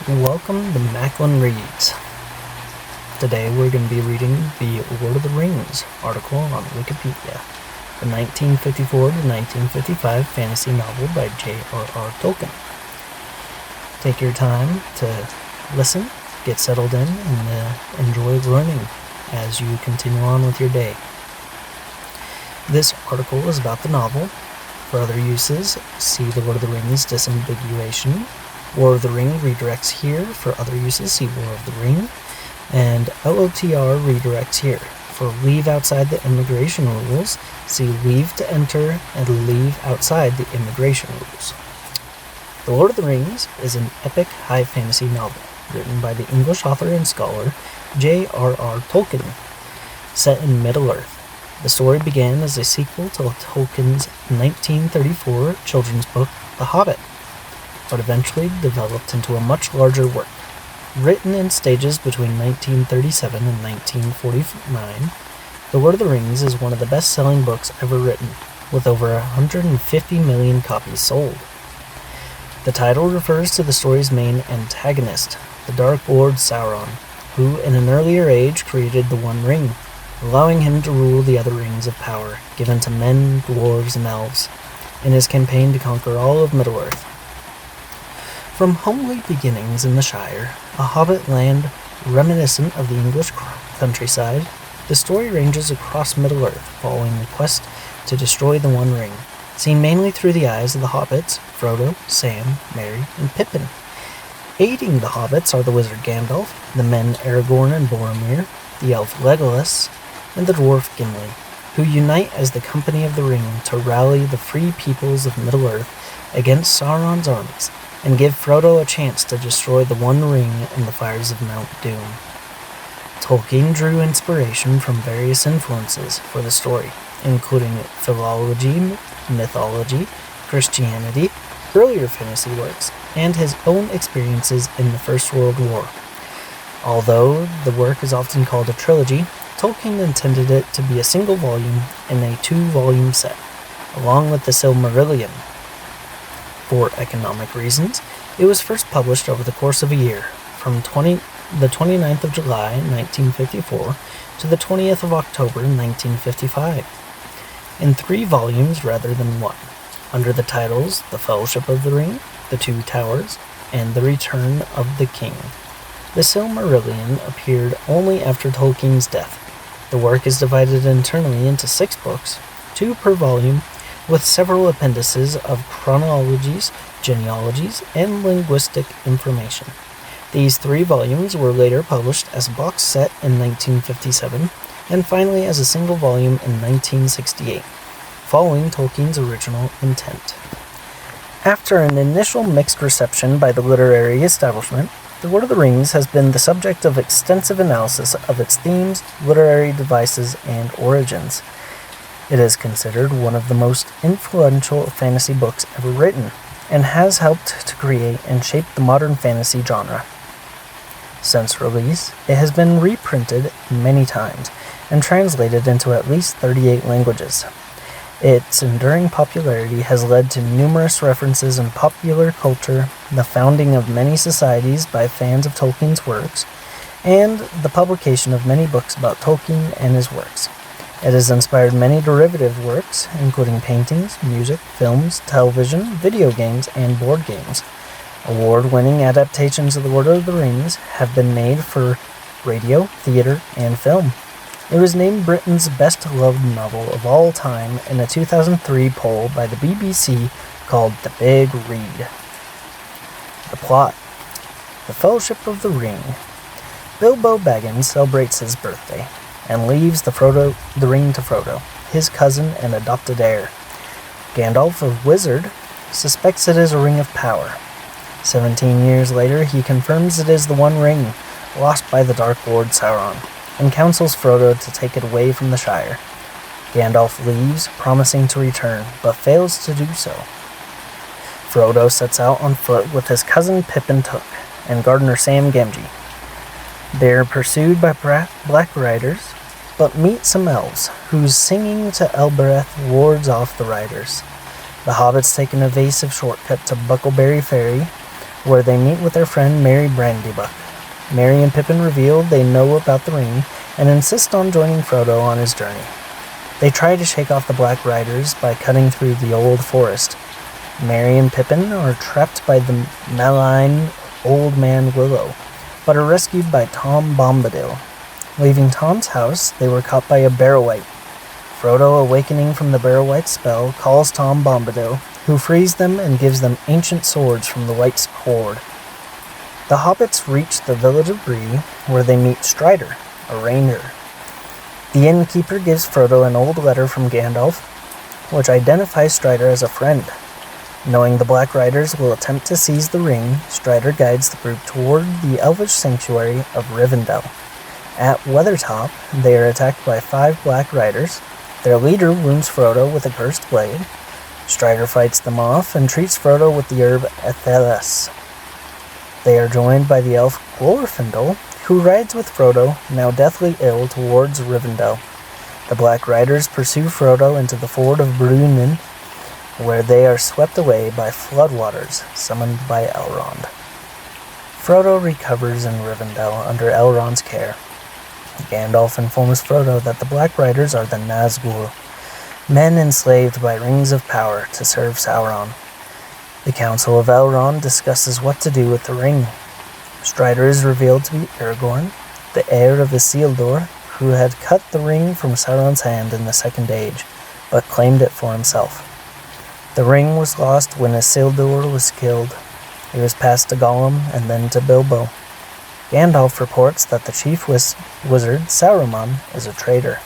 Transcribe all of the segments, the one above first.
Welcome to Macklin Reads. Today we're going to be reading the Lord of the Rings article on Wikipedia, the 1954 to 1955 fantasy novel by J.R.R. Tolkien. Take your time to listen, get settled in, and enjoy learning as you continue on with your day. This article is about the novel. For other uses, see the Lord of the Rings disambiguation. War of the Ring redirects here. For other uses, see War of the Ring. And LOTR redirects here. For leave outside the immigration rules, see leave to enter and leave outside the immigration rules. The Lord of the Rings is an epic high fantasy novel written by the English author and scholar J.R.R. Tolkien, set in Middle-earth. The story began as a sequel to Tolkien's 1934 children's book, The Hobbit, but eventually developed into a much larger work. Written in stages between 1937 and 1949, The Lord of the Rings is one of the best-selling books ever written, with over 150 million copies sold. The title refers to the story's main antagonist, the Dark Lord Sauron, who in an earlier age created the One Ring, allowing him to rule the other rings of power given to men, dwarves, and elves, in his campaign to conquer all of Middle-earth. From homely beginnings in the Shire, a hobbit land reminiscent of the English countryside, the story ranges across Middle-earth following the quest to destroy the One Ring, seen mainly through the eyes of the hobbits, Frodo, Sam, Merry, and Pippin. Aiding the hobbits are the wizard Gandalf, the men Aragorn and Boromir, the elf Legolas, and the dwarf Gimli, who unite as the Company of the Ring to rally the free peoples of Middle-earth against Sauron's armies, and give Frodo a chance to destroy the One Ring in the fires of Mount Doom. Tolkien drew inspiration from various influences for the story, including philology, mythology, Christianity, earlier fantasy works, and his own experiences in the First World War. Although the work is often called a trilogy, Tolkien intended it to be a single volume in a 2-volume set, along with the Silmarillion. For economic reasons, it was first published over the course of a year, from the 29th of July 1954 to the 20th of October 1955, in 3 volumes rather than 1, under the titles The Fellowship of the Ring, The Two Towers, and The Return of the King. The Silmarillion appeared only after Tolkien's death. The work is divided internally into 6 books, 2 per volume, with several appendices of chronologies, genealogies, and linguistic information. These 3 volumes were later published as a box set in 1957, and finally as a single volume in 1968, following Tolkien's original intent. After an initial mixed reception by the literary establishment, The Lord of the Rings has been the subject of extensive analysis of its themes, literary devices, and origins. It is considered one of the most influential fantasy books ever written, and has helped to create and shape the modern fantasy genre. Since release, it has been reprinted many times, and translated into at least 38 languages. Its enduring popularity has led to numerous references in popular culture, the founding of many societies by fans of Tolkien's works, and the publication of many books about Tolkien and his works. It has inspired many derivative works, including paintings, music, films, television, video games, and board games. Award-winning adaptations of The Lord of the Rings have been made for radio, theater, and film. It was named Britain's best-loved novel of all time in a 2003 poll by the BBC called The Big Read. The plot. The Fellowship of the Ring. Bilbo Baggins celebrates his birthday and leaves the ring to Frodo, his cousin and adopted heir. Gandalf, a wizard, suspects it is a ring of power. 17 years later, he confirms it is the One Ring, lost by the Dark Lord Sauron, and counsels Frodo to take it away from the Shire. Gandalf leaves, promising to return, but fails to do so. Frodo sets out on foot with his cousin Pippin Took and gardener Sam Gamgee. They are pursued by black riders, but meet some elves, whose singing to Elbereth wards off the riders. The hobbits take an evasive shortcut to Buckleberry Ferry, where they meet with their friend Merry Brandybuck. Merry and Pippin reveal they know about the ring and insist on joining Frodo on his journey. They try to shake off the Black Riders by cutting through the old forest. Merry and Pippin are trapped by the malign Old Man Willow, but are rescued by Tom Bombadil. Leaving Tom's house, they were caught by a Barrow-wight. Frodo, awakening from the Barrow-wight's spell, calls Tom Bombadil, who frees them and gives them ancient swords from the Wight's hoard. The hobbits reach the village of Bree, where they meet Strider, a ranger. The innkeeper gives Frodo an old letter from Gandalf, which identifies Strider as a friend. Knowing the Black Riders will attempt to seize the ring, Strider guides the group toward the elvish sanctuary of Rivendell. At Weathertop, they are attacked by 5 Black Riders. Their leader wounds Frodo with a cursed blade. Strider fights them off and treats Frodo with the herb Athelas. They are joined by the elf Glorfindel, who rides with Frodo, now deathly ill, towards Rivendell. The Black Riders pursue Frodo into the ford of Bruinen, where they are swept away by floodwaters summoned by Elrond. Frodo recovers in Rivendell under Elrond's care. Gandalf informs Frodo that the Black Riders are the Nazgul, men enslaved by rings of power to serve Sauron. The Council of Elrond discusses what to do with the ring. Strider is revealed to be Aragorn, the heir of Isildur, who had cut the ring from Sauron's hand in the Second Age, but claimed it for himself. The ring was lost when Isildur was killed. It was passed to Gollum and then to Bilbo. Gandalf reports that the chief wizard, Saruman, is a traitor.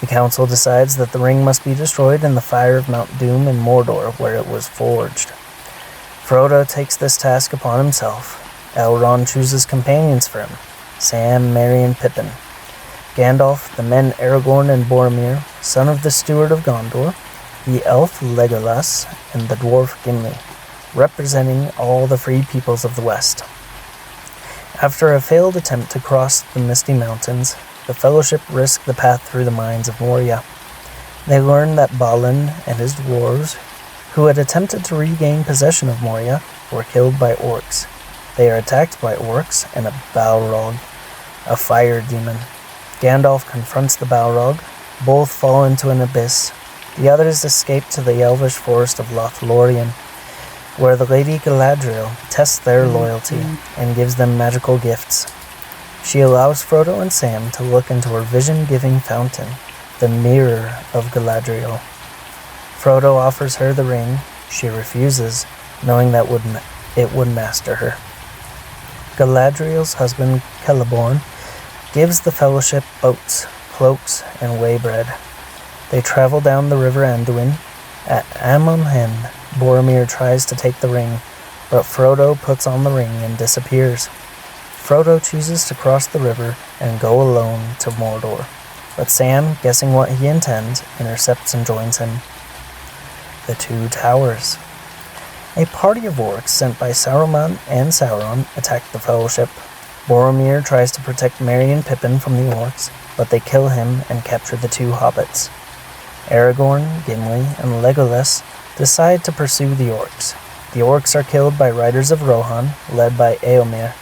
The council decides that the ring must be destroyed in the fire of Mount Doom in Mordor, where it was forged. Frodo takes this task upon himself. Elrond chooses companions for him, Sam, Merry, and Pippin. Gandalf, the men Aragorn and Boromir, son of the Steward of Gondor, the elf Legolas, and the dwarf Gimli, representing all the free peoples of the West. After a failed attempt to cross the Misty Mountains, the Fellowship risk the path through the mines of Moria. They learn that Balin and his dwarves, who had attempted to regain possession of Moria, were killed by orcs. They are attacked by orcs and a Balrog, a fire demon. Gandalf confronts the Balrog. Both fall into an abyss. The others escape to the elvish forest of Lothlorien, where the Lady Galadriel tests their loyalty and gives them magical gifts. She allows Frodo and Sam to look into her vision-giving fountain, the Mirror of Galadriel. Frodo offers her the ring. She refuses, knowing that it would master her. Galadriel's husband, Celeborn, gives the Fellowship boats, cloaks, and waybread. They travel down the river Anduin. At Amon Hen, Boromir tries to take the ring, but Frodo puts on the ring and disappears. Frodo chooses to cross the river and go alone to Mordor, but Sam, guessing what he intends, intercepts and joins him. The Two Towers. A party of orcs sent by Saruman and Sauron attack the Fellowship. Boromir tries to protect Merry and Pippin from the orcs, but they kill him and capture the 2 hobbits. Aragorn, Gimli, and Legolas decide to pursue the orcs. The orcs are killed by riders of Rohan, led by Eomer.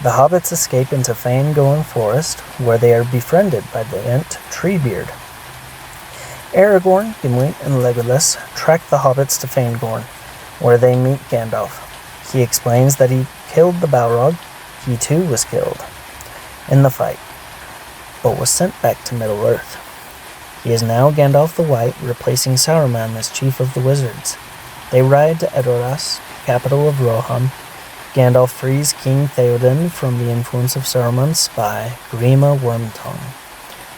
The hobbits escape into Fangorn Forest, where they are befriended by the Ent Treebeard. Aragorn, Gimli, and Legolas track the hobbits to Fangorn, where they meet Gandalf. He explains that he killed the Balrog. He too was killed in the fight, but was sent back to Middle-earth. He is now Gandalf the White, replacing Saruman as chief of the wizards. They ride to Edoras, capital of Rohan. Gandalf frees King Theoden from the influence of Saruman's spy, Grima Wormtongue.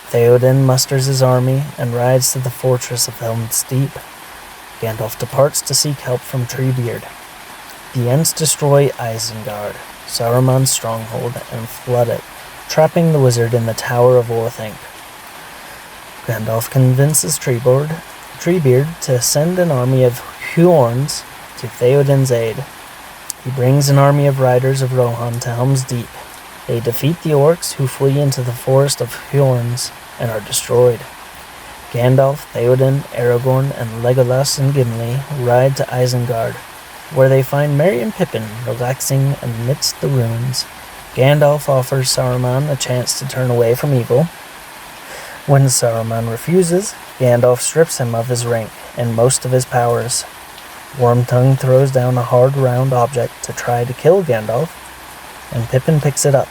Theoden musters his army and rides to the fortress of Helm's Deep. Gandalf departs to seek help from Treebeard. The Ents destroy Isengard, Saruman's stronghold, and flood it, trapping the wizard in the Tower of Orthanc. Gandalf convinces Treebeard to send an army of Huorns to Theoden's aid. He brings an army of riders of Rohan to Helm's Deep. They defeat the orcs, who flee into the forest of Huorns and are destroyed. Gandalf, Theoden, Aragorn, and Legolas and Gimli ride to Isengard. where they find Merry and Pippin relaxing amidst the ruins. Gandalf offers Saruman a chance to turn away from evil. When Saruman refuses, Gandalf strips him of his ring and most of his powers. Wormtongue throws down a hard round object to try to kill Gandalf, and Pippin picks it up.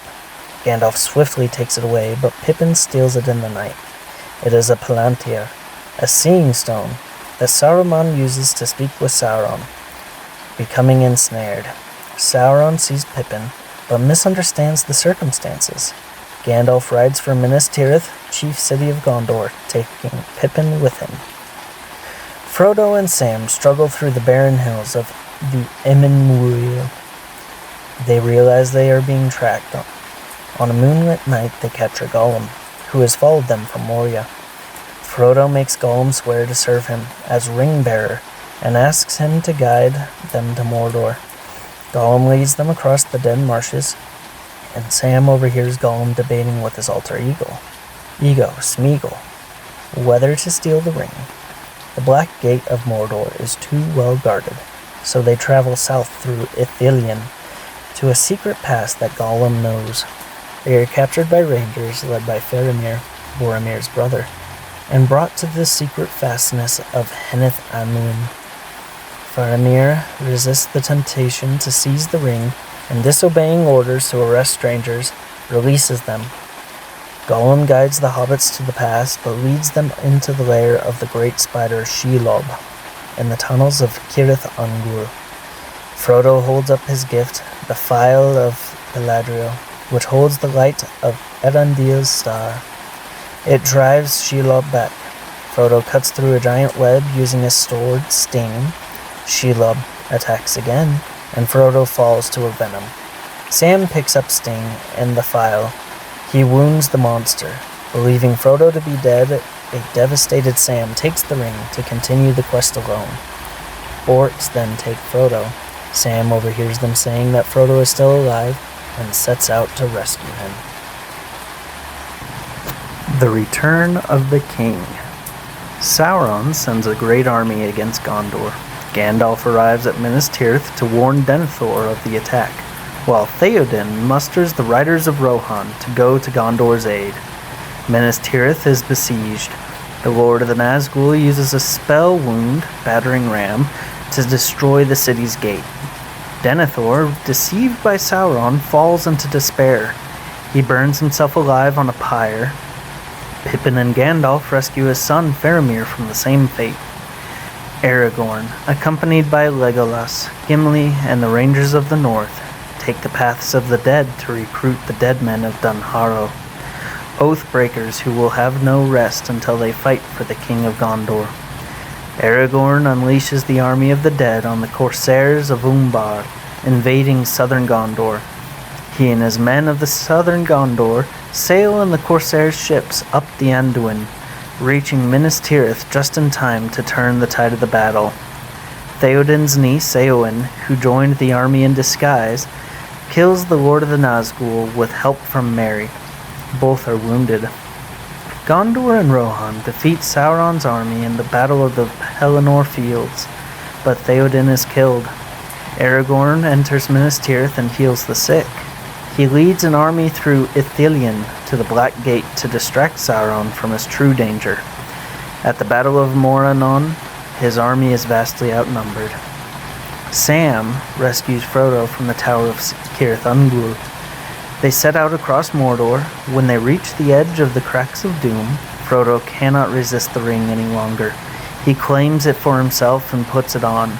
Gandalf swiftly takes it away, but Pippin steals it in the night. It is a Palantir, a seeing stone, that Saruman uses to speak with Sauron. Becoming ensnared, Sauron sees Pippin, but misunderstands the circumstances. Gandalf rides for Minas Tirith, chief city of Gondor, taking Pippin with him. Frodo and Sam struggle through the barren hills of the Eminmuil. They realize they are being tracked. On a moonlit night, they capture Gollum, who has followed them from Moria. Frodo makes Gollum swear to serve him as ring-bearer and asks him to guide them to Mordor. Gollum leads them across the dead marshes, and Sam overhears Gollum debating with his alter ego, Smeagol, whether to steal the ring. The Black Gate of Mordor is too well guarded, so they travel south through Ithilien to a secret pass that Gollum knows. They are captured by rangers led by Faramir, Boromir's brother, and brought to the secret fastness of Henneth Annuin. Faramir resists the temptation to seize the ring, and disobeying orders to arrest strangers, releases them. Gollum guides the hobbits to the pass, but leads them into the lair of the great spider Shelob, in the tunnels of Cirith Ungol. Frodo holds up his gift, the Phial of Galadriel, which holds the light of Erendil's star. It drives Shelob back. Frodo cuts through a giant web using his sword, Sting. Shelob attacks again, and Frodo falls to a venom. Sam picks up Sting and the Phial. He wounds the monster. Believing Frodo to be dead, a devastated Sam takes the ring to continue the quest alone. Orcs then take Frodo. Sam overhears them saying that Frodo is still alive and sets out to rescue him. The Return of the King. Sauron sends a great army against Gondor. Gandalf arrives at Minas Tirith to warn Denethor of the attack, while Theoden musters the riders of Rohan to go to Gondor's aid. Minas Tirith is besieged. The Lord of the Nazgul uses a spell wound, Battering Ram, to destroy the city's gate. Denethor, deceived by Sauron, falls into despair. He burns himself alive on a pyre. Pippin and Gandalf rescue his son Faramir from the same fate. Aragorn, accompanied by Legolas, Gimli, and the Rangers of the North, take the paths of the dead to recruit the dead men of Dunharrow, oath-breakers who will have no rest until they fight for the King of Gondor. Aragorn unleashes the army of the dead on the Corsairs of Umbar, invading southern Gondor. He and his men of the southern Gondor sail in the Corsairs' ships up the Anduin, reaching Minas Tirith just in time to turn the tide of the battle. Theoden's niece, Eowyn, who joined the army in disguise, kills the Lord of the Nazgul with help from Merry. Both are wounded. Gondor and Rohan defeat Sauron's army in the Battle of the Pelennor Fields, but Theoden is killed. Aragorn enters Minas Tirith and heals the sick. He leads an army through Ithilien to the Black Gate to distract Sauron from his true danger. At the Battle of Morannon, his army is vastly outnumbered. Sam rescues Frodo from the Tower of Cirith Ungol. They set out across Mordor. When they reach the edge of the Cracks of Doom, Frodo cannot resist the ring any longer. He claims it for himself and puts it on.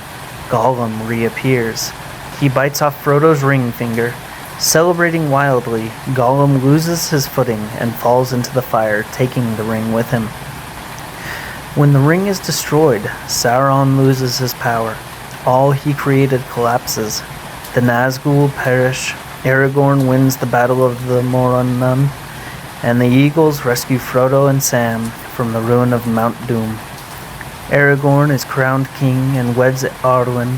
Gollum reappears. He bites off Frodo's ring finger. Celebrating wildly, Gollum loses his footing and falls into the fire, taking the ring with him. When the ring is destroyed, Sauron loses his power. All he created collapses. The Nazgul perish. Aragorn wins the Battle of the Morannon, and the Eagles rescue Frodo and Sam from the ruin of Mount Doom. Aragorn is crowned king and weds Arwen,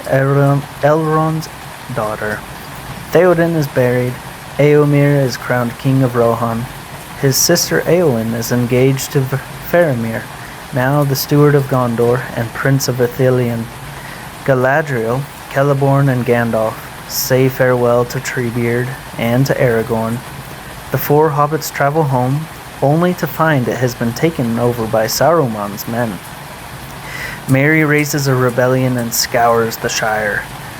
Elrond's daughter. Theoden is buried. Éomer is crowned king of Rohan. His sister Éowyn is engaged to Faramir, now the steward of Gondor and prince of Ithilien. Galadriel, Celeborn and Gandalf say farewell to Treebeard and to Aragorn, the four hobbits travel home, only to find it has been taken over by Saruman's men. Merry raises a rebellion and scours the Shire.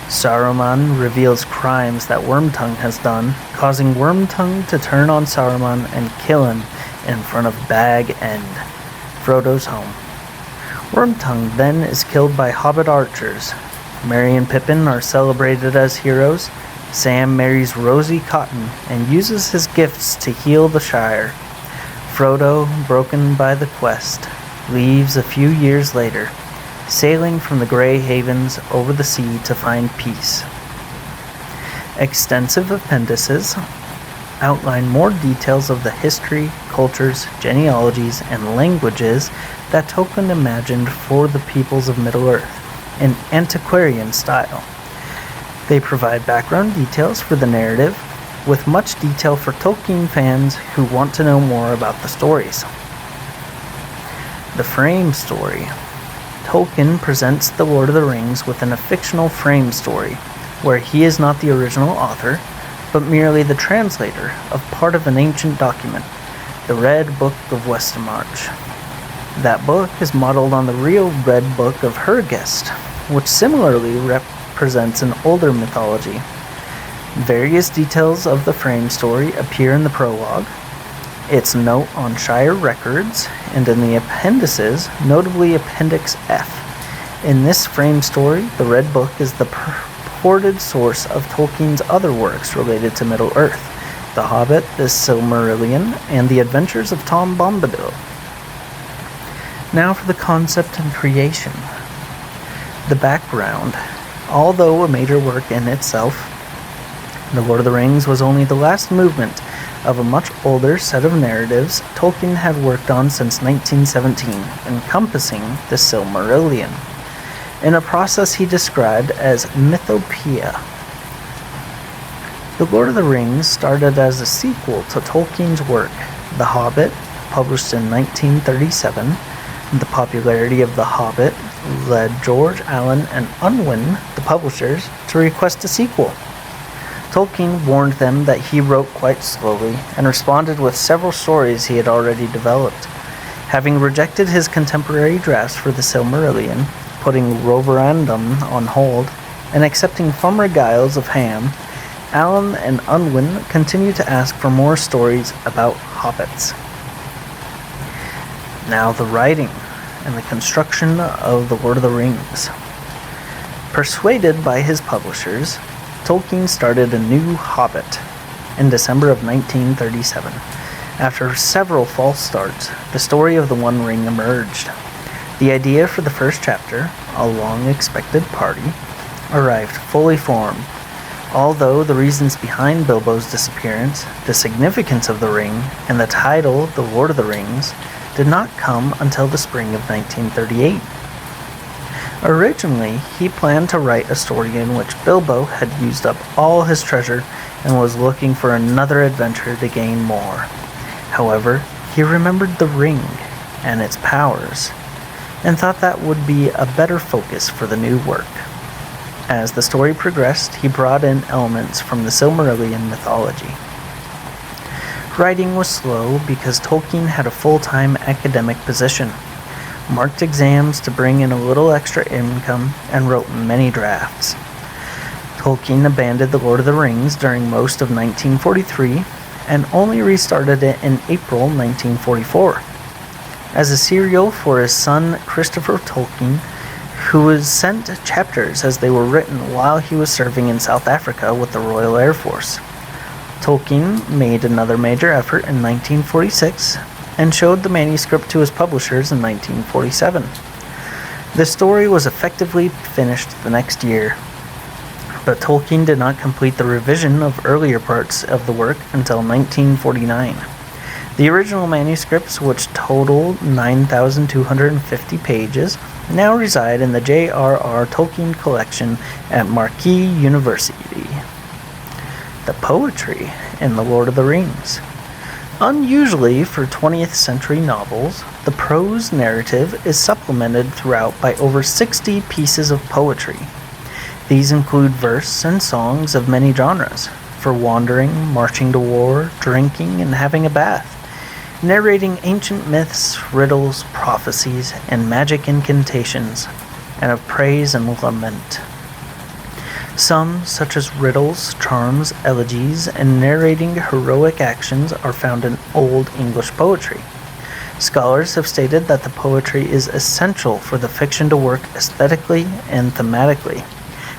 Saruman reveals crimes that Wormtongue has done, causing Wormtongue to turn on Saruman and kill him in front of Bag End, Frodo's home. Wormtongue then is killed by hobbit archers. Merry and Pippin are celebrated as heroes. Sam marries Rosie Cotton and uses his gifts to heal the Shire. Frodo, broken by the quest, leaves a few years later, sailing from the Grey Havens over the sea to find peace. Extensive appendices outline more details of the history, cultures, genealogies, and languages that Tolkien imagined for the peoples of Middle-earth in antiquarian style. They provide background details for the narrative, with much detail for Tolkien fans who want to know more about the stories. The frame story. Tolkien presents The Lord of the Rings within a fictional frame story, where he is not the original author, but merely the translator of part of an ancient document, the Red Book of Westermarch. That book is modeled on the real Red Book of Hergest, which similarly represents an older mythology. Various details of the frame story appear in the prologue, its note on Shire records, and in the appendices, notably Appendix F. In this frame story, the Red Book is the purported source of Tolkien's other works related to Middle-earth, The Hobbit, The Silmarillion, and The Adventures of Tom Bombadil. Now for the concept and creation. The background. Although a major work in itself, The Lord of the Rings was only the last movement of a much older set of narratives Tolkien had worked on since 1917, encompassing the Silmarillion, in a process he described as mythopoeia. The Lord of the Rings started as a sequel to Tolkien's work, The Hobbit, published in 1937. The popularity of The Hobbit led George Allen and Unwin, the publishers, to request a sequel. Tolkien warned them that he wrote quite slowly and responded with several stories he had already developed. Having rejected his contemporary drafts for the Silmarillion, putting Roverandom on hold, and accepting Fumra Giles of Ham, Allen and Unwin continued to ask for more stories about hobbits. Now the writing and the construction of The Lord of the Rings. Persuaded by his publishers, Tolkien started a new Hobbit in December of 1937. After several false starts, the story of the One Ring emerged. The idea for the first chapter, a long-expected party, arrived fully formed. Although the reasons behind Bilbo's disappearance, the significance of the ring, and the title, The Lord of the Rings, did not come until the spring of 1938. Originally, he planned to write a story in which Bilbo had used up all his treasure and was looking for another adventure to gain more. However, he remembered the ring and its powers, and thought that would be a better focus for the new work. As the story progressed, he brought in elements from the Silmarillion mythology. Writing was slow because Tolkien had a full-time academic position, marked exams to bring in a little extra income, and wrote many drafts. Tolkien abandoned The Lord of the Rings during most of 1943 and only restarted it in April 1944 as a serial for his son Christopher Tolkien, who was sent chapters as they were written while he was serving in South Africa with the Royal Air Force. Tolkien made another major effort in 1946 and showed the manuscript to his publishers in 1947. The story was effectively finished the next year, but Tolkien did not complete the revision of earlier parts of the work until 1949. The original manuscripts, which total 9,250 pages, now reside in the J.R.R. Tolkien collection at Marquette University. The poetry in The Lord of the Rings. Unusually for 20th century novels, the prose narrative is supplemented throughout by over 60 pieces of poetry. These include verse and songs of many genres, for wandering, marching to war, drinking, and having a bath, narrating ancient myths, riddles, prophecies, and magic incantations, and of praise and lament. Some, such as riddles, charms, elegies, and narrating heroic actions, are found in Old English poetry. Scholars have stated that the poetry is essential for the fiction to work aesthetically and thematically,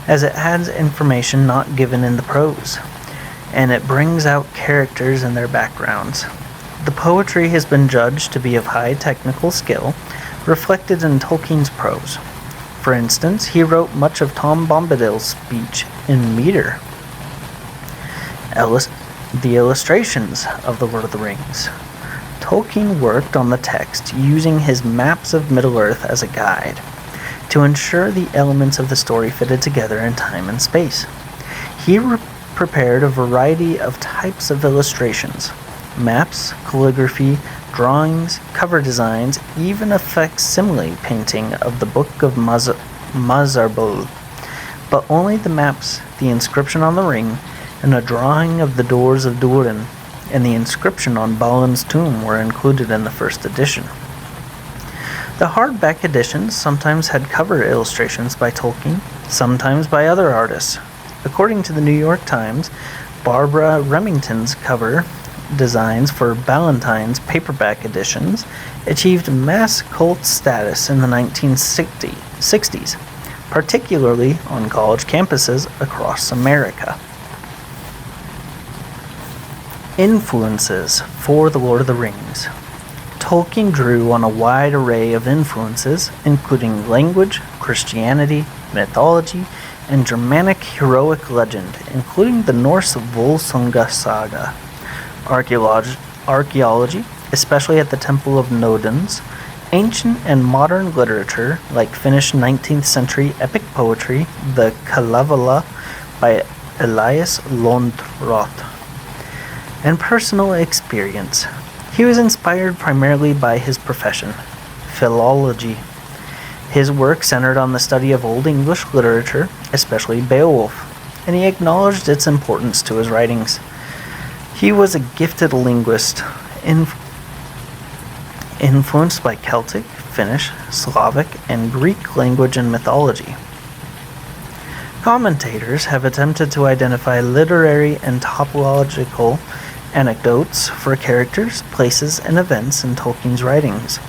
as it adds information not given in the prose, and it brings out characters and their backgrounds. The poetry has been judged to be of high technical skill, reflected in Tolkien's prose. For instance, he wrote much of Tom Bombadil's speech in meter. The illustrations of The Lord of the Rings. Tolkien worked on the text using his maps of Middle-earth as a guide to ensure the elements of the story fitted together in time and space. He prepared a variety of types of illustrations: maps, calligraphy, drawings, cover designs, even a facsimile painting of the Book of Mazarbul. But only the maps, the inscription on the ring, and a drawing of the doors of Durin and the inscription on Balin's tomb were included in the first edition. The hardback editions sometimes had cover illustrations by Tolkien, sometimes by other artists. According to the New York Times, Barbara Remington's cover designs for Ballantyne's paperback editions achieved mass cult status in the 1960s, particularly on college campuses across America. Influences for The Lord of the Rings. Tolkien drew on a wide array of influences, including language, Christianity, mythology, and Germanic heroic legend, including the Norse Volsunga saga. Archaeology, especially at the Temple of Nodens, ancient and modern literature like Finnish 19th century epic poetry, the Kalevala by Elias Lönnrot, and personal experience. He was inspired primarily by his profession, philology. His work centered on the study of Old English literature, especially Beowulf, and he acknowledged its importance to his writings. He was a gifted linguist, influenced by Celtic, Finnish, Slavic, and Greek language and mythology. Commentators have attempted to identify literary and topological anecdotes for characters, places, and events in Tolkien's writings.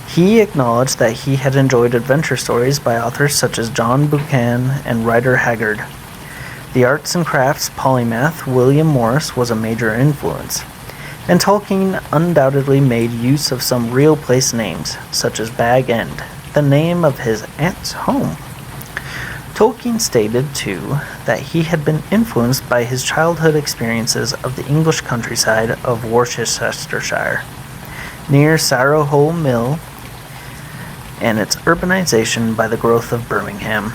He acknowledged that he had enjoyed adventure stories by authors such as John Buchan and Rider Haggard. The arts and crafts polymath William Morris was a major influence, and Tolkien undoubtedly made use of some real place names, such as Bag End, the name of his aunt's home. Tolkien stated, too, that he had been influenced by his childhood experiences of the English countryside of Worcestershire, near Sarrow Mill, and its urbanization by the growth of Birmingham,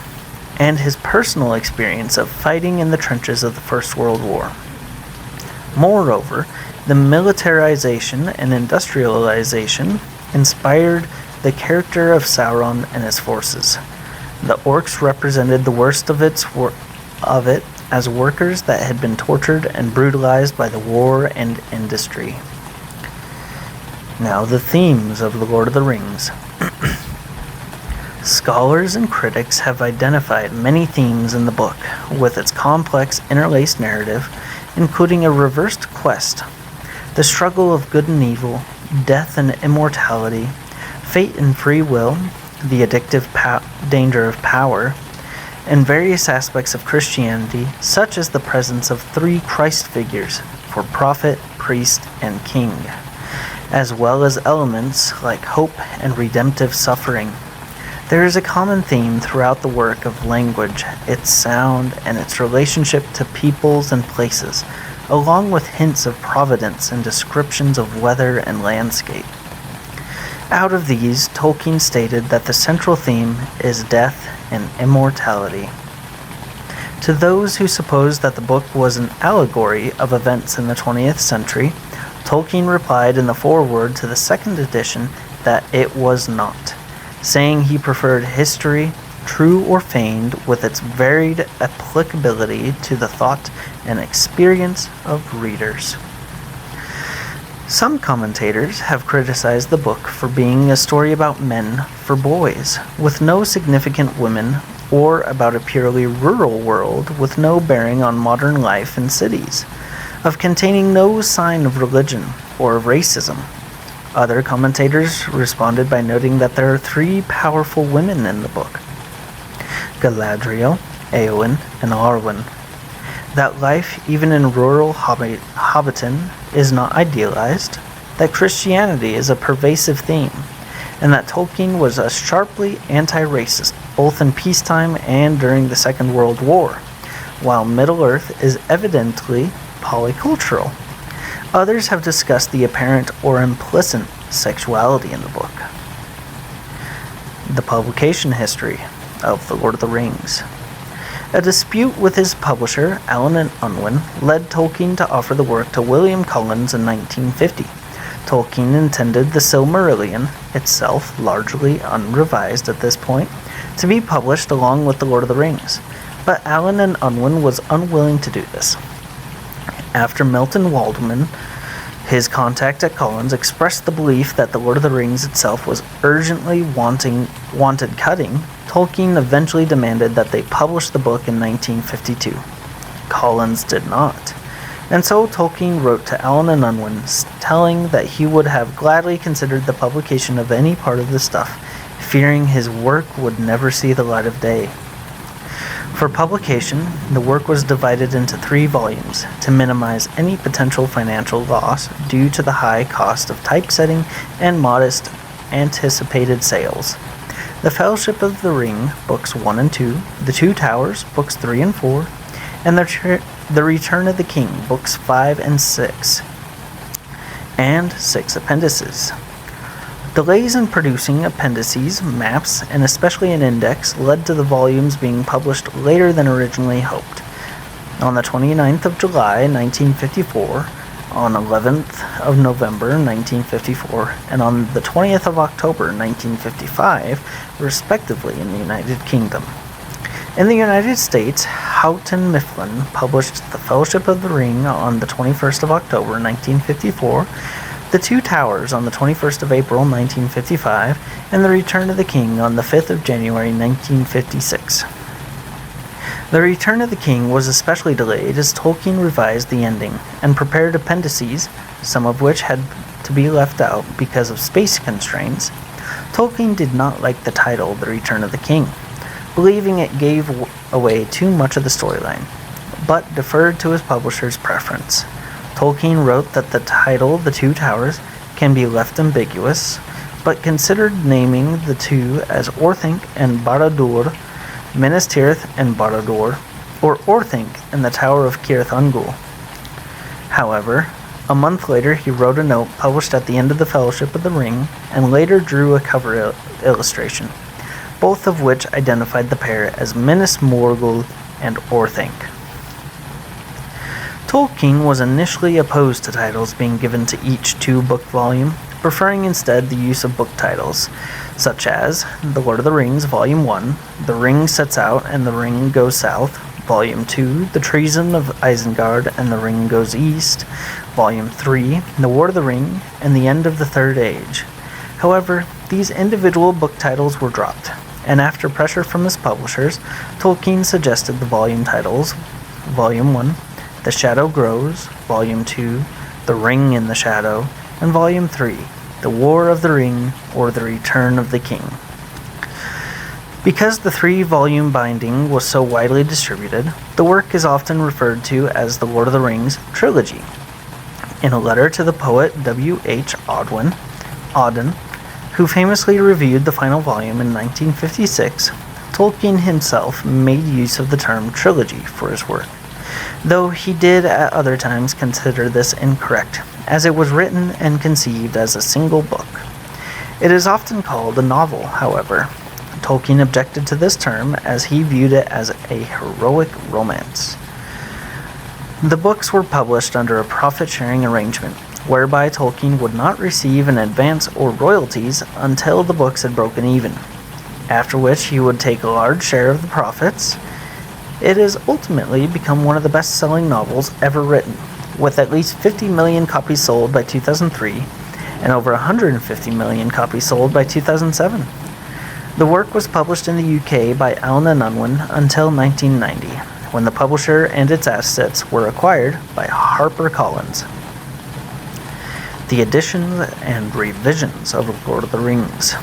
and his personal experience of fighting in the trenches of the First World War. Moreover, the militarization and industrialization inspired the character of Sauron and his forces. The orcs represented the worst of it as workers that had been tortured and brutalized by the war and industry. Now the themes of The Lord of the Rings. Scholars and critics have identified many themes in the book, with its complex interlaced narrative, including a reversed quest, the struggle of good and evil, death and immortality, fate and free will, the addictive danger of power, and various aspects of Christianity, such as the presence of three Christ figures for prophet, priest, and king, as well as elements like hope and redemptive suffering. There is a common theme throughout the work of language, its sound, and its relationship to peoples and places, along with hints of providence and descriptions of weather and landscape. Out of these, Tolkien stated that the central theme is death and immortality. To those who suppose that the book was an allegory of events in the 20th century, Tolkien replied in the foreword to the second edition that it was not, saying he preferred history true or feigned, with its varied applicability to the thought and experience of readers. Some commentators have criticized the book for being a story about men for boys, with no significant women, or about a purely rural world with no bearing on modern life in cities, of containing no sign of religion or of racism. Other commentators responded by noting that there are 3 powerful women in the book: Galadriel, Eowyn, and Arwen. That life, even in rural Hobbiton, is not idealized, that Christianity is a pervasive theme, and that Tolkien was a sharply anti-racist, both in peacetime and during the Second World War, while Middle-earth is evidently polycultural. Others have discussed the apparent or implicit sexuality in the book. The publication history of The Lord of the Rings. A dispute with his publisher, Allen and Unwin, led Tolkien to offer the work to William Collins in 1950. Tolkien intended the Silmarillion, itself largely unrevised at this point, to be published along with The Lord of the Rings, but Allen and Unwin was unwilling to do this. After Milton Waldman, his contact at Collins, expressed the belief that The Lord of the Rings itself was urgently wanted cutting, Tolkien eventually demanded that they publish the book in 1952. Collins did not, and so Tolkien wrote to Allen and Unwin, telling that he would have gladly considered the publication of any part of the stuff, fearing his work would never see the light of day. For publication, the work was divided into 3 volumes to minimize any potential financial loss due to the high cost of typesetting and modest anticipated sales. The Fellowship of the Ring, Books 1 and 2, The Two Towers, Books 3 and 4, and The Return of the King, Books 5 and 6, and 6 appendices. Delays in producing appendices, maps, and especially an index led to the volumes being published later than originally hoped. On the 29th of July, 1954, on 11th of November, 1954, and on the 20th of October, 1955, respectively in the United Kingdom. In the United States, Houghton Mifflin published The Fellowship of the Ring on the 21st of October, 1954, The Two Towers on the 21st of April, 1955, and The Return of the King on the 5th of January, 1956. The Return of the King was especially delayed as Tolkien revised the ending and prepared appendices, some of which had to be left out because of space constraints. Tolkien did not like the title The Return of the King, believing it gave away too much of the storyline, but deferred to his publisher's preference. Tolkien wrote that the title The Two Towers can be left ambiguous, but considered naming the two as Orthanc and Barad-dûr, Minas Tirith and Barad-dûr, or Orthanc and the Tower of Cirith Ungol. However, a month later he wrote a note published at the end of The Fellowship of the Ring, and later drew a cover illustration, both of which identified the pair as Minas Morgul and Orthanc. Tolkien was initially opposed to titles being given to each 2-book volume, preferring instead the use of book titles, such as The Lord of the Rings, Volume 1, The Ring Sets Out and the Ring Goes South, Volume 2, The Treason of Isengard and the Ring Goes East, Volume 3, The War of the Ring, and The End of the Third Age. However, these individual book titles were dropped, and after pressure from his publishers, Tolkien suggested the volume titles: Volume 1, The Shadow Grows, Volume 2, The Ring in the Shadow, and Volume 3, The War of the Ring or The Return of the King. Because the 3-volume binding was so widely distributed, the work is often referred to as the Lord of the Rings Trilogy. In a letter to the poet W.H. Auden, who famously reviewed the final volume in 1956, Tolkien himself made use of the term trilogy for his work, though he did at other times consider this incorrect, as it was written and conceived as a single book. It is often called a novel, however. Tolkien objected to this term as he viewed it as a heroic romance. The books were published under a profit-sharing arrangement, whereby Tolkien would not receive an advance or royalties until the books had broken even. after which he would take a large share of the profits. It has ultimately become one of the best-selling novels ever written, with at least 50 million copies sold by 2003 and over 150 million copies sold by 2007. The work was published in the UK by Allen and Unwin until 1990, when the publisher and its assets were acquired by HarperCollins. The additions and revisions of Lord of the Rings.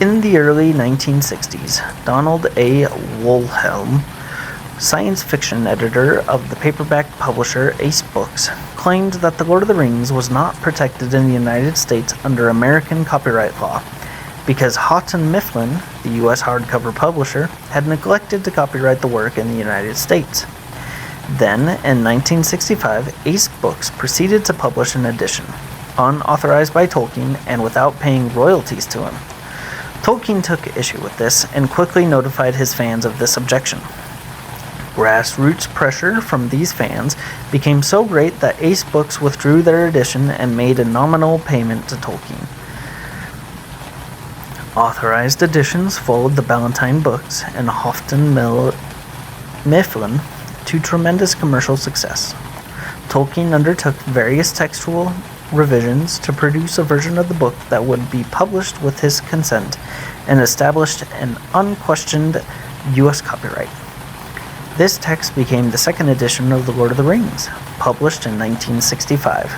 In the early 1960s, Donald A. Wollhelm, science fiction editor of the paperback publisher Ace Books, claimed that The Lord of the Rings was not protected in the United States under American copyright law, because Houghton Mifflin, the U.S. hardcover publisher, had neglected to copyright the work in the United States. Then, in 1965, Ace Books proceeded to publish an edition, unauthorized by Tolkien and without paying royalties to him. Tolkien took issue with this and quickly notified his fans of this objection. Grassroots pressure from these fans became so great that Ace Books withdrew their edition and made a nominal payment to Tolkien. Authorized editions followed the Ballantine Books and Houghton Mifflin to tremendous commercial success. Tolkien undertook various textual revisions to produce a version of the book that would be published with his consent and established an unquestioned U.S. copyright. This text became the second edition of The Lord of the Rings, published in 1965.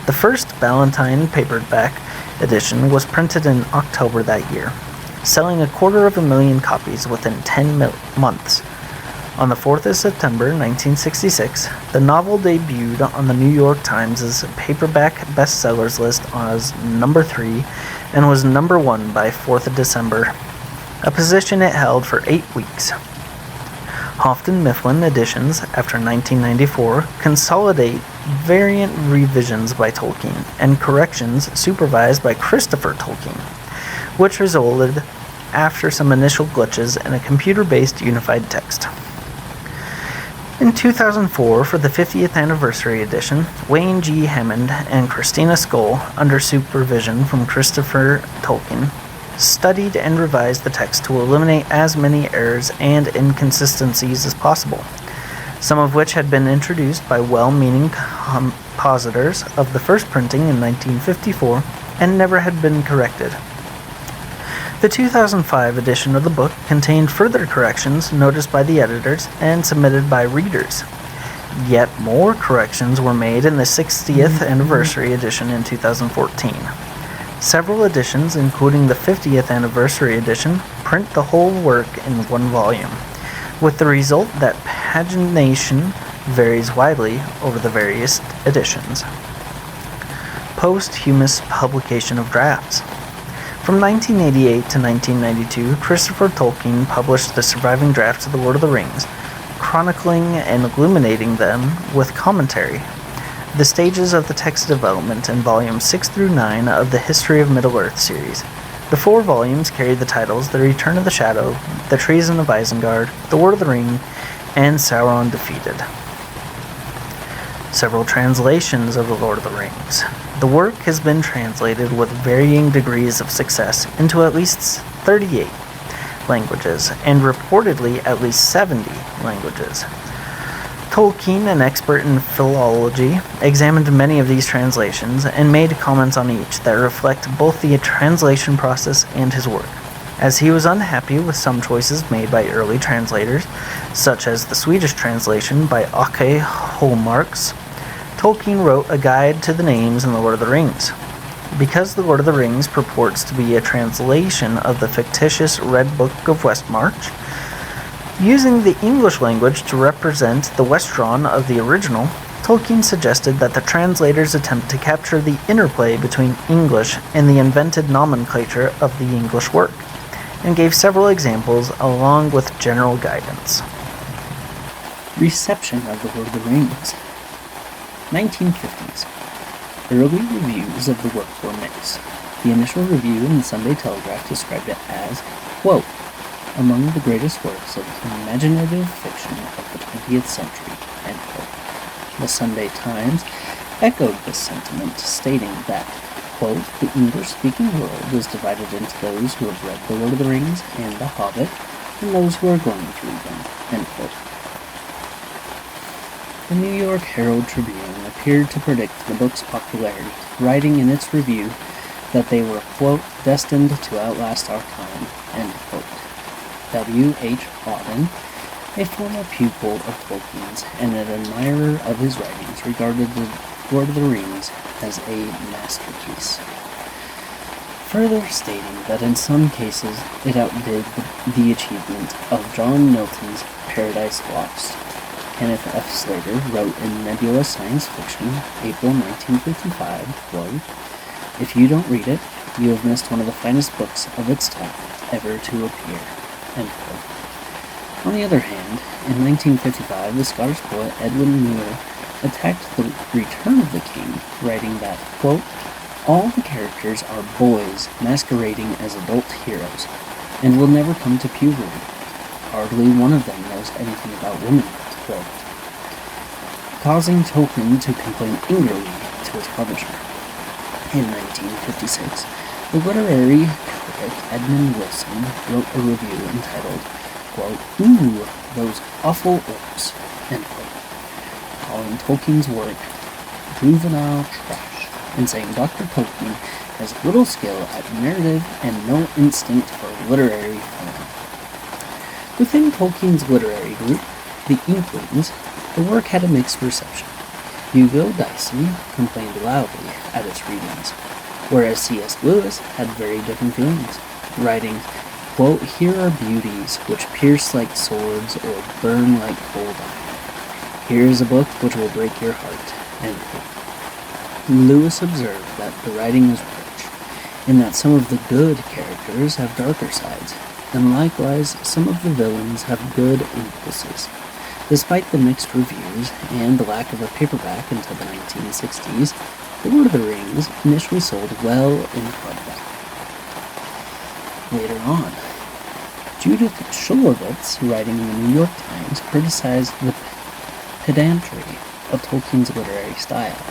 The first Ballantine paperback edition was printed in October that year, selling 250,000 copies within 10 months. On the 4th of September 1966, the novel debuted on the New York Times' paperback bestsellers list as number 3 and was number 1 by 4th of December, a position it held for 8 weeks. Houghton Mifflin editions, after 1994, consolidate variant revisions by Tolkien and corrections supervised by Christopher Tolkien, which resulted after some initial glitches in a computer-based unified text. In 2004, for the 50th anniversary edition, Wayne G. Hammond and Christina Skoll, under supervision from Christopher Tolkien, studied and revised the text to eliminate as many errors and inconsistencies as possible, some of which had been introduced by well-meaning compositors of the first printing in 1954 and never had been corrected. The 2005 edition of the book contained further corrections noticed by the editors and submitted by readers. Yet more corrections were made in the 60th anniversary edition in 2014. Several editions, including the 50th anniversary edition, print the whole work in one volume, with the result that pagination varies widely over the various editions. Posthumous publication of drafts. From 1988 to 1992, Christopher Tolkien published the surviving drafts of The Lord of the Rings, chronicling and illuminating them with commentary. The stages of the text development in volumes 6 through 9 of the History of Middle-earth series. The 4 volumes carry the titles The Return of the Shadow, The Treason of Isengard, The Lord of the Ring, and Sauron Defeated. Several translations of The Lord of the Rings. The work has been translated with varying degrees of success into at least 38 languages, and reportedly at least 70 languages. Tolkien, an expert in philology, examined many of these translations and made comments on each that reflect both the translation process and his work. As he was unhappy with some choices made by early translators, such as the Swedish translation by Åke Holmarks, Tolkien wrote a guide to the names in The Lord of the Rings. Because The Lord of the Rings purports to be a translation of the fictitious Red Book of Westmarch, using the English language to represent the Westron of the original, Tolkien suggested that the translators attempt to capture the interplay between English and the invented nomenclature of the English work, and gave several examples along with general guidance. Reception of The Lord of the Rings. 1950s. Early reviews of the work were mixed. The initial review in the Sunday Telegraph described it as, quote, among the greatest works of imaginative fiction of the 20th century, end quote. The Sunday Times echoed this sentiment, stating that, quote, "The English-speaking world is divided into those who have read The Lord of the Rings and The Hobbit, and those who are going to read them," end quote. The New York Herald Tribune appeared to predict the book's popularity, writing in its review that they were, quote, "destined to outlast our time," end quote. W. H. Auden, a former pupil of Tolkien's and an admirer of his writings, regarded The Lord of the Rings as a masterpiece, further stating that in some cases it outdid the achievement of John Milton's Paradise Lost. Kenneth F. Slater wrote in Nebula Science Fiction, April 1955, quote, "If you don't read it, you have missed one of the finest books of its type ever to appear," end quote. On the other hand, in 1955, the Scottish poet Edwin Muir attacked The Return of the King, writing that, quote, "All the characters are boys masquerading as adult heroes, and will never come to puberty. Hardly one of them knows anything about women," quote, causing Tolkien to complain angrily to his publisher. In 1956, the literary critic Edmund Wilson wrote a review entitled, quote, "Ooh, those awful orcs," end quote, calling Tolkien's work juvenile trash, and saying Dr. Tolkien has little skill at narrative and no instinct for literary form. Within Tolkien's literary group, the Inklings, the work had a mixed reception. Hugo Dicey complained loudly at its readings, whereas C.S. Lewis had very different feelings, writing, quote, "Here are beauties which pierce like swords or burn like cold iron. Here is a book which will break your heart," end quote. Lewis observed that the writing is rich, in that some of the good characters have darker sides, and likewise some of the villains have good impulses. Despite the mixed reviews and the lack of a paperback until the 1960s, The Lord of the Rings initially sold well in hardback. Later on, Judith Shulevitz, writing in the New York Times, criticized the pedantry of Tolkien's literary style,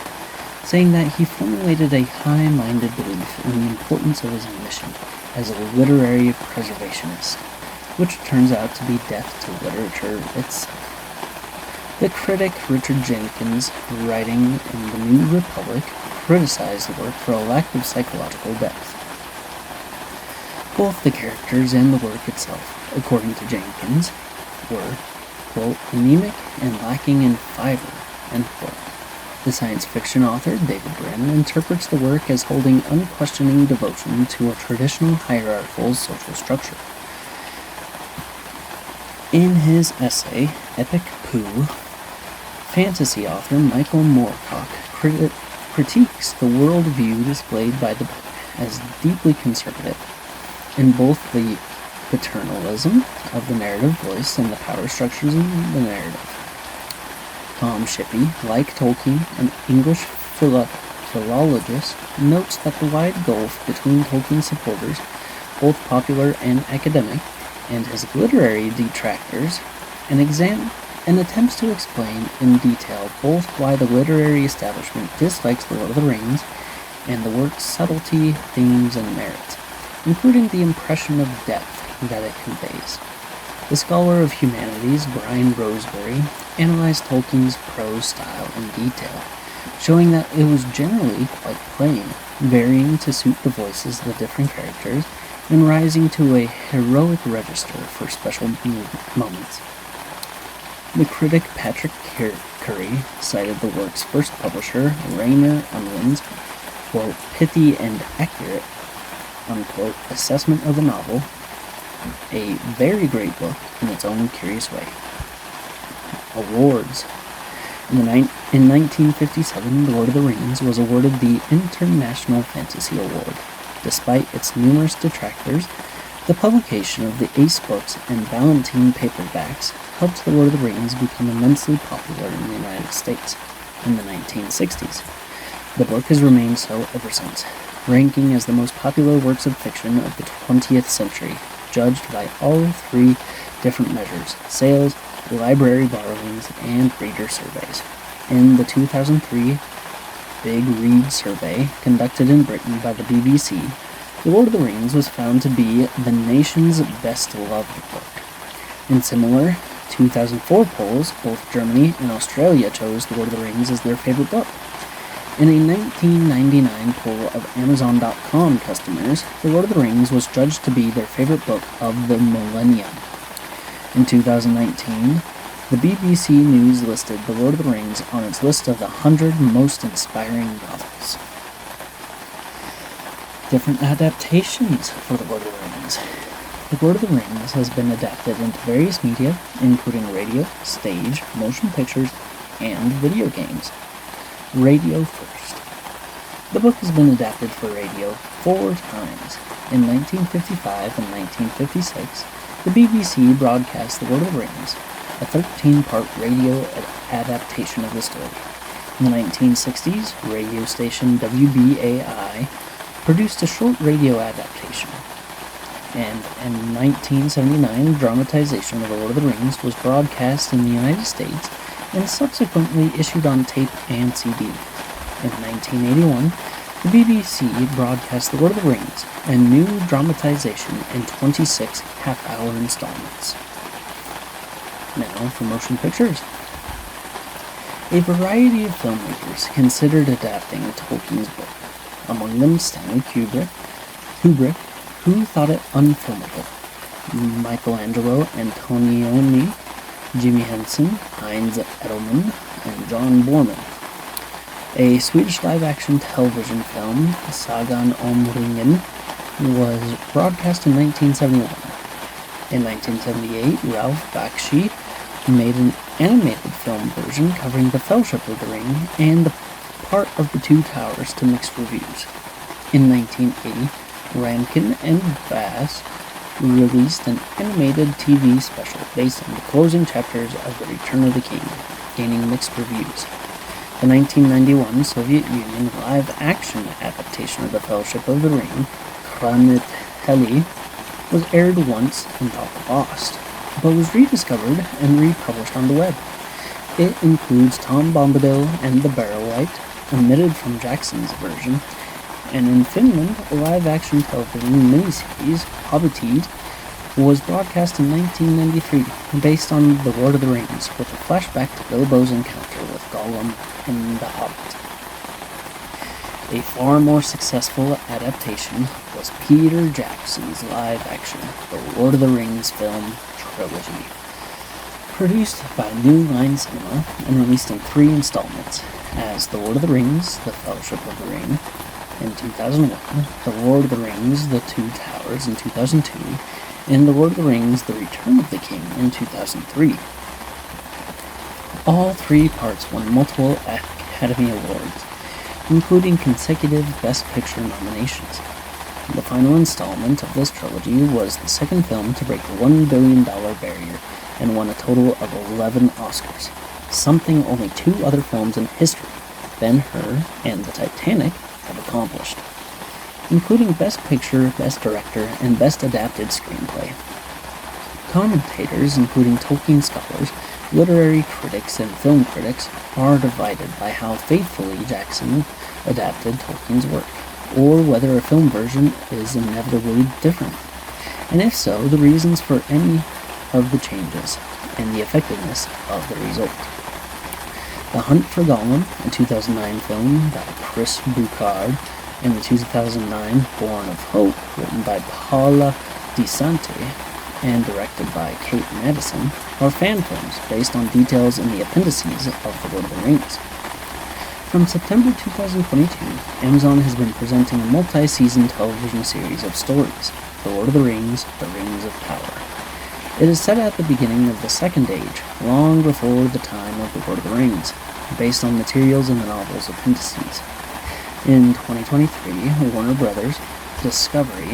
saying that he formulated a high-minded belief in the importance of his mission as a literary preservationist, which turns out to be death to literature itself. The critic Richard Jenkins, writing in the New Republic, criticized the work for a lack of psychological depth. Both the characters and the work itself, according to Jenkins, were, quote, "anemic and lacking in fiber," end quote. The science fiction author David Brin interprets the work as holding unquestioning devotion to a traditional hierarchical social structure. In his essay, Epic Pooh, fantasy author Michael Moorcock critiques the worldview displayed by the book as deeply conservative in both the paternalism of the narrative voice and the power structures in the narrative. Tom Shippey, like Tolkien, an English philologist, notes that the wide gulf between Tolkien's supporters, both popular and academic, and his literary detractors, and attempts to explain in detail both why the literary establishment dislikes The Lord of the Rings and the work's subtlety, themes, and merits, including the impression of depth that it conveys. The scholar of humanities, Brian Roseberry, analyzed Tolkien's prose style in detail, showing that it was generally quite plain, varying to suit the voices of the different characters, and rising to a heroic register for special moments. The critic Patrick Curry cited the work's first publisher, Rainer Unwin's, quote, "pithy and accurate," unquote, assessment of the novel, a very great book in its own curious way. Awards. In 1957, The Lord of the Rings was awarded the International Fantasy Award. Despite its numerous detractors, the publication of the Ace books and Ballantine paperbacks helped The Lord of the Rings become immensely popular in the United States in the 1960s. The book has remained so ever since, ranking as the most popular works of fiction of the 20th century, judged by all three different measures: sales, library borrowings, and reader surveys. In the 2003 Big Read survey conducted in Britain by the BBC, The Lord of the Rings was found to be the nation's best-loved book. In similar 2004 polls, both Germany and Australia chose The Lord of the Rings as their favorite book. In a 1999 poll of Amazon.com customers, The Lord of the Rings was judged to be their favorite book of the millennium. In 2019, the BBC News listed The Lord of the Rings on its list of the 100 most inspiring novels. Different adaptations for The Lord of the Rings. The Lord of the Rings has been adapted into various media, including radio, stage, motion pictures, and video games. Radio first. The book has been adapted for radio 4 times. In 1955 and 1956, the BBC broadcast The Lord of the Rings, a 13-part radio adaptation of the story. In the 1960s, radio station WBAI produced a short radio adaptation. And in 1979, dramatization of The Lord of the Rings was broadcast in the United States and subsequently issued on tape and CD. In 1981, the BBC broadcast The Lord of the Rings, a new dramatization in 26 half-hour installments. Now for motion pictures. A variety of filmmakers considered adapting Tolkien's book, among them Stanley Kubrick, who thought it unfilmable, Michelangelo Antonioni, Jimmy Henson, Heinz Edelman, and John Borman. A Swedish live-action television film, Sagan om ringen, was broadcast in 1971. In 1978, Ralph Bakshi made an animated film version covering the Fellowship of the Ring and the part of the Two Towers to mixed reviews. In 1980, Rankin and Bass released an animated TV special based on the closing chapters of The Return of the King, gaining mixed reviews. The 1991 Soviet Union live-action adaptation of The Fellowship of the Ring, Chranitelli, was aired once and got lost, but was rediscovered and republished on the web. It includes Tom Bombadil and the Barrow-wight, omitted from Jackson's version, and in Finland, a live-action television miniseries, Hobbit, was broadcast in 1993, based on The Lord of the Rings, with a flashback to Bilbo's encounter with Gollum in The Hobbit. A far more successful adaptation was Peter Jackson's live-action The Lord of the Rings film Trilogy, produced by New Line Cinema and released in 3 installments as The Lord of the Rings, The Fellowship of the Ring in 2001, The Lord of the Rings, The Two Towers in 2002, and The Lord of the Rings, The Return of the King in 2003. All 3 parts won multiple Academy Awards, including consecutive Best Picture nominations. The final installment of this trilogy was the second film to break the $1 billion barrier and won a total of 11 Oscars, something only 2 other films in history, Ben-Hur and The Titanic, have accomplished, including Best Picture, Best Director, and Best Adapted Screenplay. Commentators, including Tolkien scholars, literary critics, and film critics, are divided by how faithfully Jackson adapted Tolkien's work, or whether a film version is inevitably different, and if so, the reasons for any of the changes and the effectiveness of the result. The Hunt for Gollum, a 2009 film by Chris Bouchard, and the 2009 Born of Hope, written by Paula DeSante and directed by Kate Madison, are fan films based on details in the appendices of The Lord of the Rings. From September 2022, Amazon has been presenting a multi-season television series of stories, The Lord of the Rings, The Rings of Power. It is set at the beginning of the Second Age, long before the time of The Lord of the Rings, based on materials in the novel's appendices. In 2023, Warner Brothers Discovery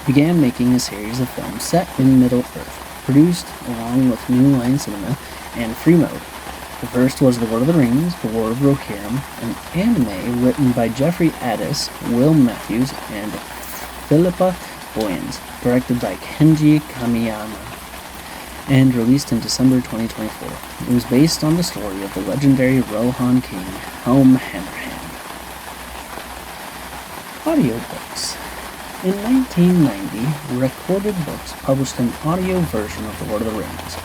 began making a series of films set in Middle-earth, produced along with New Line Cinema and Free Mode. The first was The Lord of the Rings, The War of Rohirrim, an anime written by Jeffrey Addis, Will Matthews, and Philippa Boyens, directed by Kenji Kamiyama. and released in December 2024. It was based on the story of the legendary Rohan king Helm Hammerhand. Audiobooks. In 1990, Recorded Books published an audio version of The Lord of the Rings,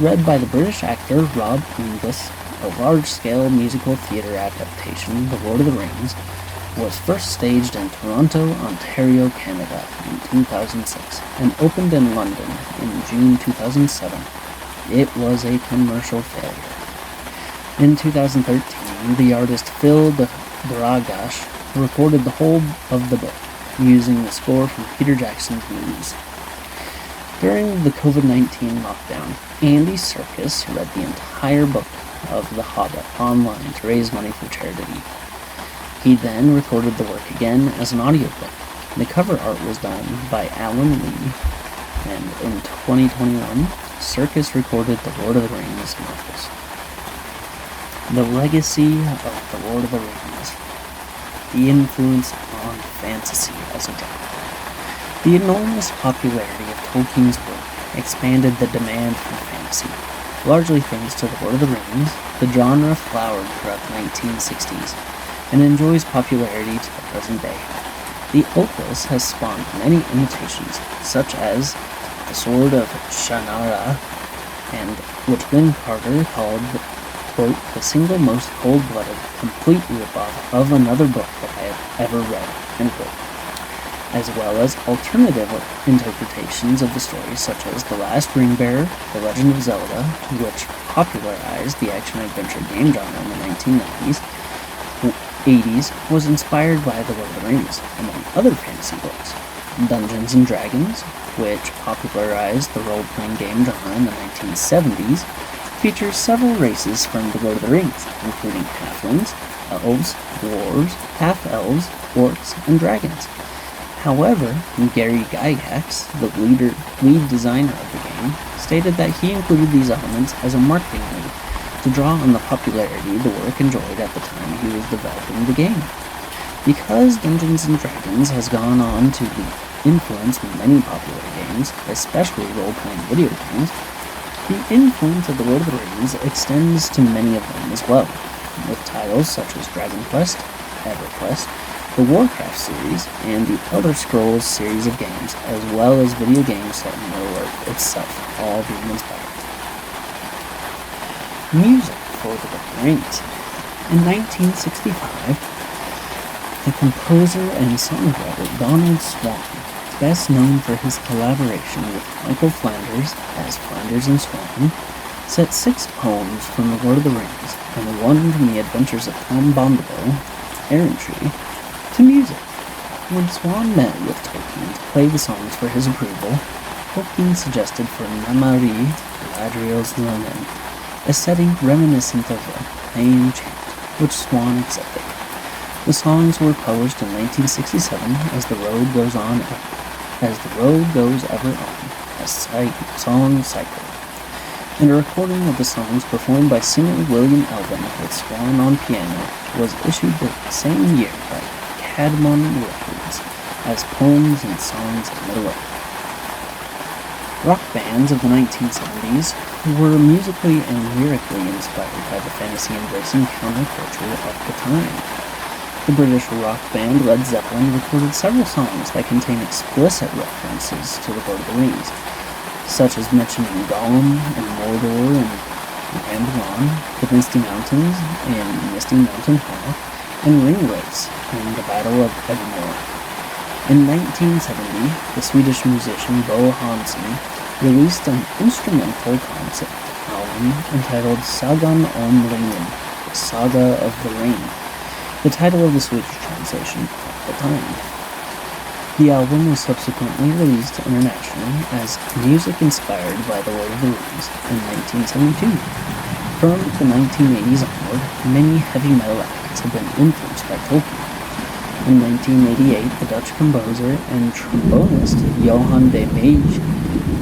read by the British actor Rob Inglis. A large-scale musical theatre adaptation, The Lord of the Rings, was first staged in Toronto, Ontario, Canada in 2006 and opened in London in June 2007. It was a commercial failure. In 2013, the artist Phil Bragash recorded the whole of the book using the score from Peter Jackson's Muse. During the COVID-19 lockdown, Andy Serkis read the entire book of The Hobbit online to raise money for charity. He then recorded the work again as an audiobook. The cover art was done by Alan Lee, and in 2021, Serkis recorded The Lord of the Rings novels. The legacy of The Lord of the Rings. The influence on fantasy as a genre. The enormous popularity of Tolkien's work expanded the demand for fantasy. Largely thanks to The Lord of the Rings, the genre flowered throughout the 1960s and enjoys popularity to the present day. The opus has spawned many imitations, such as The Sword of Shannara, and which Lynn Carter called, quote, the single most cold-blooded, complete rip-off of another book that I have ever read, end quote, as well as alternative interpretations of the story, such as The Last Ring Bearer, The Legend of Zelda, which popularized the action-adventure game genre in the 1990s, 80s, was inspired by The Lord of the Rings, among other fantasy books. Dungeons & Dragons, which popularized the role-playing game genre in the 1970s, features several races from The Lord of the Rings, including halflings, elves, dwarves, half-elves, orcs, and dragons. However, Gary Gygax, the lead designer of the game, stated that he included these elements as a marketing lead to draw on the popularity the work enjoyed at the time he was developing the game. Because Dungeons & Dragons has gone on to influence many popular games, especially role-playing video games, the influence of The Lord of the Rings extends to many of them as well, with titles such as Dragon Quest, EverQuest, the Warcraft series, and the Elder Scrolls series of games, as well as video games set in Middle-earth itself, all being inspired. Music for The Lord of the Rings. In 1965, the composer and songwriter Donald Swann, best known for his collaboration with Michael Flanders as Flanders and Swann, set 6 poems from The Lord of the Rings and 1 from the adventures of Tom Bombadil, Errantry, to music. When Swann met with Tolkien to play the songs for his approval, Tolkien suggested for Namari Galadriel's Linen, a setting reminiscent of a Plain Chant, which Swann accepted. The songs were published in 1967 as The Road Goes Ever On, a song cycle, and a recording of the songs performed by singer William Elvin with Swann on piano was issued the same year by Cadmon Records as Poems and Songs of Middle-earth. Rock bands of the 1970s were musically and lyrically inspired by the fantasy-embracing counterculture of the time. The British rock band Led Zeppelin recorded several songs that contain explicit references to The Lord of the Rings, such as mentioning Gollum and Mordor and Ramblon, the Misty Mountains in Misty Mountain Hall, and Ringwraiths in the Battle of Evermore. In 1970, the Swedish musician Bo Hansson released an instrumental concept album entitled Sagan om Ringen, the Saga of the Ring, the title of the Swedish translation at the time. The album was subsequently released internationally as music inspired by The Lord of the Rings in 1972. From the 1980s onward, many heavy metal acts have been influenced by Tolkien. In 1988, the Dutch composer and trombonist Johan de Meij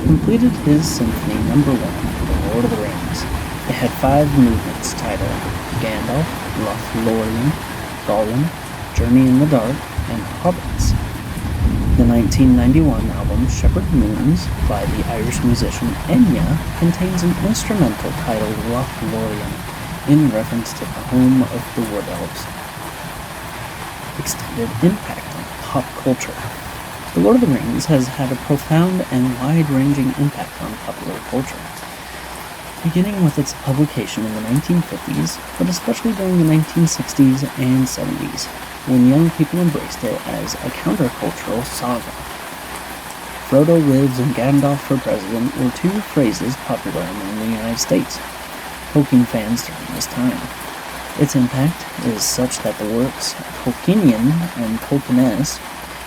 completed his Symphony No. 1, The Lord of the Rings. It had 5 movements titled Gandalf, Lothlorien, Gollum, Journey in the Dark, and Hobbits. The 1991 album Shepherd Moons by the Irish musician Enya contains an instrumental titled Loch Lorien in reference to the home of the Wood Elves. Extended impact on pop culture. The Lord of the Rings has had a profound and wide-ranging impact on popular culture, beginning with its publication in the 1950s, but especially during the 1960s and 70s, when young people embraced it as a countercultural saga. Frodo lives and Gandalf for president were two phrases popular among the United States Tolkien fans during this time. Its impact is such that the works Tolkienian and Tolkienese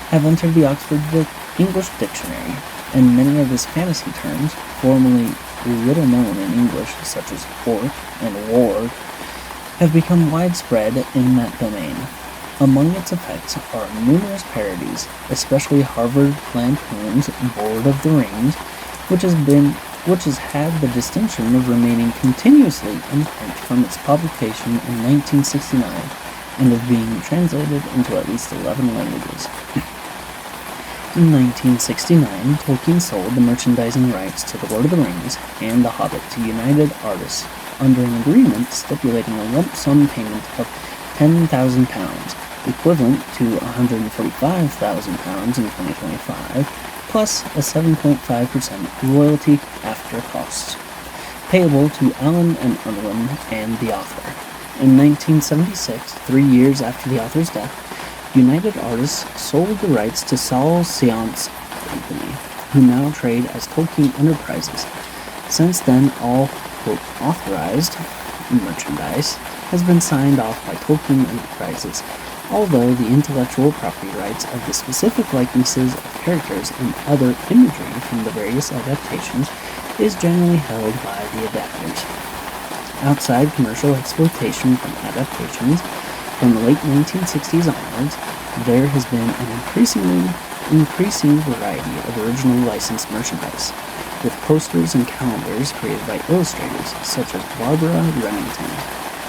have entered the Oxford English Dictionary, and many of his fantasy terms, formerly little known in English, such as orc and warg, have become widespread in that domain. Among its effects are numerous parodies, especially Harvard Lampoon's Lord of the Rings, which has had the distinction of remaining continuously in print from its publication in 1969 and of being translated into at least 11 languages. In 1969, Tolkien sold the merchandising rights to The Lord of the Rings and The Hobbit to United Artists under an agreement stipulating a lump sum payment of £10,000, equivalent to £145,000 in 2025, plus a 7.5% royalty after costs, payable to Allen and Unwin and the author. In 1976, 3 years after the author's death, United Artists sold the rights to Saul Seance Company, who now trade as Tolkien Enterprises. Since then, all, quote, authorized merchandise has been signed off by Tolkien Enterprises, although the intellectual property rights of the specific likenesses of characters and other imagery from the various adaptations is generally held by the adapters. Outside commercial exploitation from adaptations, from the late 1960s onwards, there has been an increasing variety of original licensed merchandise, with posters and calendars created by illustrators such as Barbara Remington.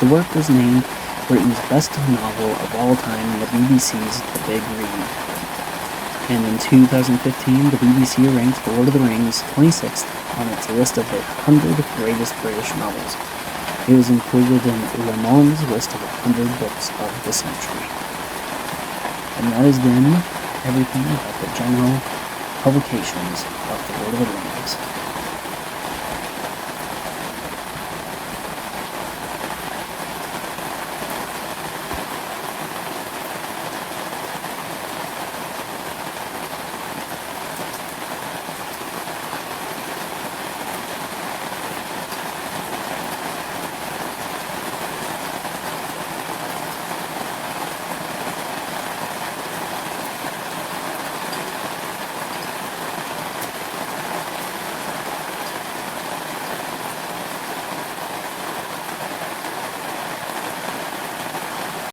The work was named Britain's best novel of all time in the BBC's The Big Read. And in 2015, the BBC ranked The Lord of the Rings 26th on its list of the 100 greatest British novels. It was included in Le Monde's list of 100 books of the century. And that has been everything about the general publications of The Lord of the Rings.